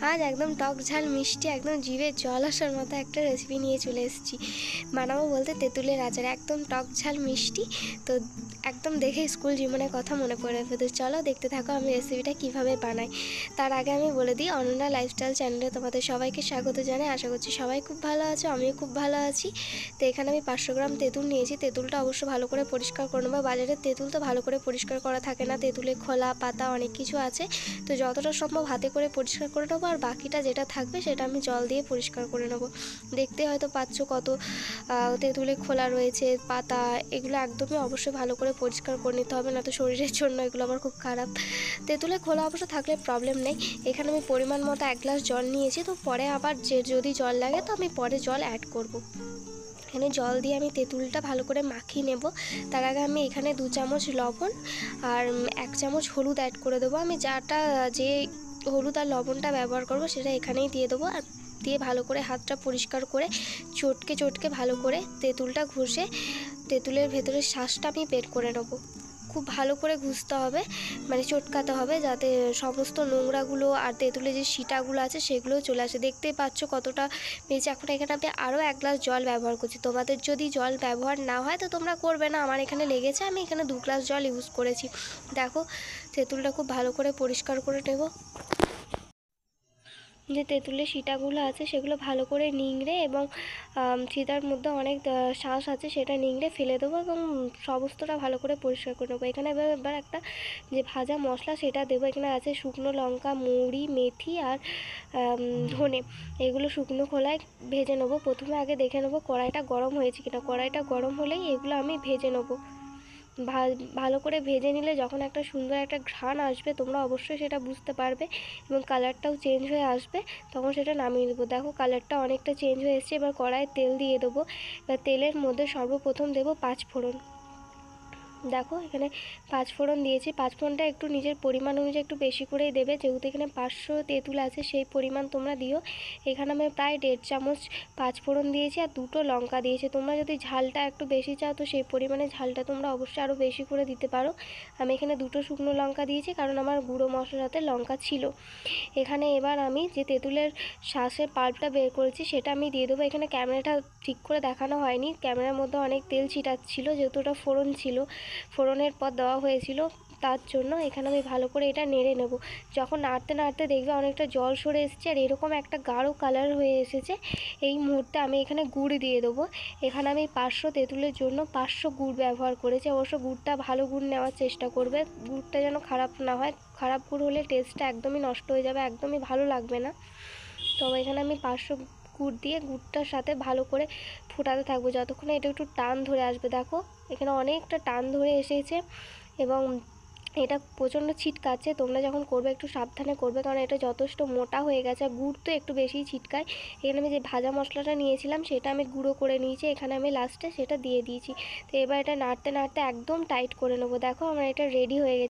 আজ একদম টক ঝাল মিষ্টি একদম জিভে জল আসার মতো একটা রেসিপি নিয়ে চলে এসেছি। বানাবো বলতে তেঁতুলের আচার, একদম টক ঝাল মিষ্টি। তো একদম দেখে স্কুল জীবনের কথা মনে পড়ে। তো চলো দেখতে থাকো আমি রেসিপিটা কিভাবে বানাই। তার আগে আমি বলে দিই, অনন্যা লাইফস্টাইল চ্যানেলে তোমাদের সবাইকে স্বাগত জানাই। আশা করছি সবাই খুব ভালো আছো, আমিও খুব ভালো আছি। তো এখানে আমি 500 গ্রাম তেঁতুল নিয়েছি। তেঁতুলটা অবশ্য ভালো করে পরিষ্কার করে নেবো। বাজারের তেঁতুল তো ভালো করে পরিষ্কার করা থাকে না, তেঁতুলে খোলা পাতা অনেক কিছু আছে। তো যতটা সম্ভব হাতে করে পরিষ্কার করে নেবো, আর বাকিটা যেটা থাকবে সেটা আমি জল দিয়ে পরিষ্কার করে নেবো। দেখতে হয়তো পাচ্ছ কত তেঁতুলে খোলা রয়েছে, পাতা, এগুলো একদমই অবশ্যই ভালো করে পরিষ্কার করে নিতে হবে, না তো শরীরের জন্য এগুলো আবার খুব খারাপ। তেঁতুলে খোলা অবশ্য থাকলে প্রবলেম নেই। এখানে আমি পরিমাণ মতো 1 গ্লাস জল নিয়েছি। তো পরে আবার যদি জল লাগে তো আমি পরে জল অ্যাড করব। এখানে জল দিয়ে আমি তেঁতুলটা ভালো করে মাখিয়ে নেব। তার আগে আমি এখানে 2 চামচ লবণ আর 1 চামচ হলুদ অ্যাড করে দেবো। আমি যে হলুদ আর লবণটা ব্যবহার করব সেটা এখানেই দিয়ে দেবো। আর দিয়ে ভালো করে হাতটা পরিষ্কার করে চটকে ভালো করে তেঁতুলটা ঘষে তেঁতুলের ভেতরের শাঁসটা আমি বের করে নেব। খুব ভালো করে ঘষতে হবে, মানে চটকাতে হবে, যাতে সমস্ত নোংরাগুলো আর তেঁতুলের যে শিটাগুলো আছে সেগুলোও চলে আসে। দেখতেই পাচ্ছ কতটা পেয়েছে। এখন এখানে আমি আরও 1 গ্লাস জল ব্যবহার করছি। তোমাদের যদি জল ব্যবহার না হয় তো তোমরা করবে না, আমার এখানে লেগেছে, আমি এখানে 2 গ্লাস জল ইউজ করেছি। দেখো তেঁতুলটা খুব ভালো করে পরিষ্কার করে নেব। যে তেঁতুলের শিটাগুলো আছে সেগুলো ভালো করে নিংড়ে এবং শিটার মধ্যে অনেক শাঁস আছে সেটা নিংড়ে ফেলে দেবো এবং সমস্তটা ভালো করে পরিষ্কার করে নেবো। এখানে এবার একটা যে ভাজা মশলা সেটা দেবো। এখানে আছে শুকনো লঙ্কা, মৌরি, মেথি আর ধনে। এগুলো শুকনো খোলায় ভেজে নেবো। প্রথমে আগে দেখে নেবো কড়াইটা গরম হয়েছে কিনা। কড়াইটা গরম হলেই এগুলো আমি ভেজে নেবো। ভালো করে ভেজে নিলে যখন একটা সুন্দর একটা ঘ্রাণ আসবে তোমরা অবশ্যই সেটা বুঝতে পারবে এবং কালারটাও চেঞ্জ হয়ে আসবে, তখন সেটা নামিয়ে দেবো। দেখো কালারটা অনেকটা চেঞ্জ হয়ে এসেছে। এবার কড়াইয়ে তেল দিয়ে দেবো। এবার তেলের মধ্যে সর্বপ্রথম দেবো 5 ফোড়ন। দেখো এখানে 5 ফোড়ন দিয়েছি। 5 ফোড়নটা একটু নিজের পরিমাণ অনুযায়ী একটু বেশি করেই দেবে, যেহেতু এখানে 500 তেঁতুল আছে সেই পরিমাণ তোমরা দিও। এখানে আমি প্রায় 1.5 চামচ 5 ফোড়ন দিয়েছি আর 2টো লঙ্কা দিয়েছি। তোমরা যদি ঝালটা একটু বেশি চাও তো সেই পরিমাণে ঝালটা তোমরা অবশ্যই আরও বেশি করে দিতে পারো। আমি এখানে 2টো শুকনো লঙ্কা দিয়েছি কারণ আমার গুঁড়ো মশলাতে লঙ্কা ছিল। এখানে এবার আমি যে তেঁতুলের শাঁসের পাল্পটা বের করেছি সেটা আমি দিয়ে দেবো। এখানে ক্যামেরাটা ঠিক করে দেখানো হয়নি, ক্যামেরার মধ্যে অনেক তেল ছিটাচ্ছিল, যেহেতু ওটা ফোড়ন ছিল, ফোড়নের পর দেওয়া হয়েছিল, তার জন্য এখানে আমি ভালো করে এটা নেড়ে নেব। যখন নাড়তে নাড়তে দেখবে অনেকটা জল সরে এসেছে আর এরকম একটা গাঢ় কালার হয়ে এসেছে, এই মুহূর্তে আমি এখানে গুড় দিয়ে দেবো। এখানে আমি 500 তেঁতুলের জন্য 500 গুড় ব্যবহার করেছি। অবশ্য গুড়টা ভালো গুড় নেওয়ার চেষ্টা করবে, গুড়টা যেন খারাপ না হয়। খারাপ গুড় হলে টেস্টটা একদমই নষ্ট হয়ে যাবে, একদমই ভালো লাগবে না। তো এখানে আমি 500 গুড় দিয়ে গুড়টার সাথে ভালো করে ফোটাতে থাকবো যতক্ষণে এটা একটু টান ধরে আসবে। দেখো এখানে অনেকটা টান ধরে এসেছে এবং এটা প্রচণ্ড ছিটকাচ্ছে। তোমরা যখন করবে একটু সাবধানে করবে, কারণ এটা যথেষ্ট মোটা হয়ে গেছে। গুড় তো একটু বেশিই ছিটকায়। এখানে আমি যে ভাজা মশলাটা নিয়েছিলাম সেটা আমি গুঁড়ো করে নিয়েছি, এখানে আমি লাস্টে সেটা দিয়ে দিয়েছি। তো এবার এটা নাড়তে নাড়তে একদম টাইট করে নেবো। দেখো আমার এটা রেডি হয়ে গেছে।